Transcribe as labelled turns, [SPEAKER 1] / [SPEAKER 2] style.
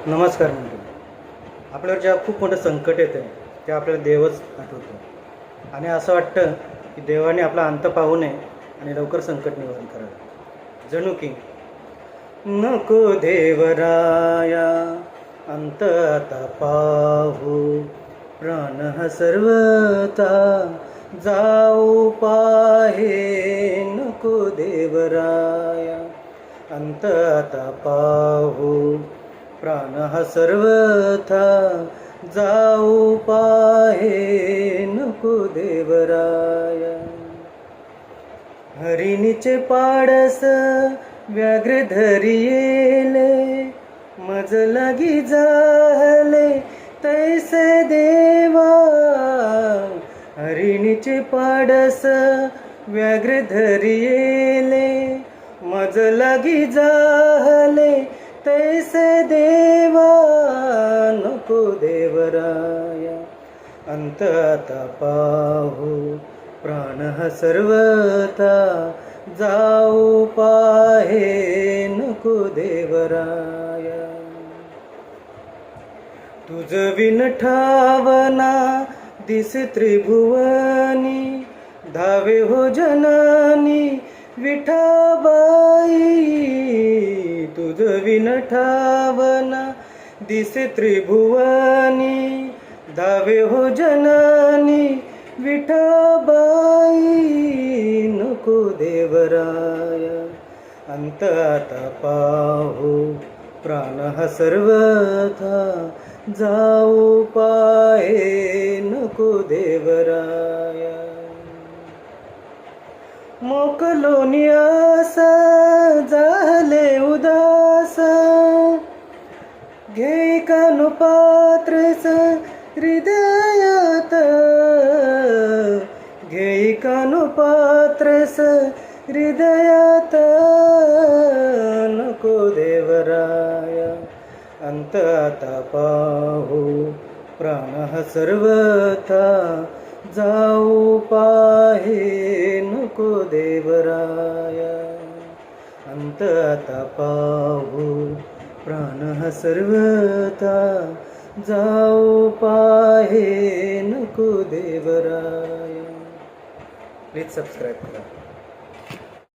[SPEAKER 1] नमस्कार मंडळी. आपल्यावर जेव्हा खूप मोठं संकट येतं तेव्हा आपल्याला देवच आठवतो आणि असं वाटतं की देवाने आपला अंत पाहू नये आणि लवकर संकट निवारण करावं. जणू की नको देवराया अंत आता पाहू, प्राण हा सर्वता जाऊ पाहे. नको देवराया अंत आता पाहू, प्राण हा सर्वथा जाऊ पाहे. नको देवराया हरिणीचे पाडस व्याघ्र धरी येले, मज लागी जाहले तैसे देवा. हरिणीचे पाडस व्याघ्र धरी येले, मज लागी जाहले तैसे देवा. नको देवराया अंत आता पाहू, प्राण हा सर्वथा जाऊ पाहे. नको देवराया तुझ विण ठावना दिस त्रिभुवनी, धावे हो जननी विठाबाई. तुझ विण ठावना दिस त्रिभुवनी, धावे हो जननी विठाबाई. नको देवराया अंत आता पाहू, प्राण हा सर्वथा जाऊ पाहे. नको देवराया मोकलोनी आस झाले उदास, घे कानु पात्रस हृदयात. घे कानु पात्रस हृदयात. नको देवराया अंत आता पाहू, प्राण हा सर्वथा जाऊ पाहे. नको देवराया अंत आता पाहू, प्राण हा सर्वथा जाऊ पाहे. नको देवराया. प्लीज सबस्क्राईब करा.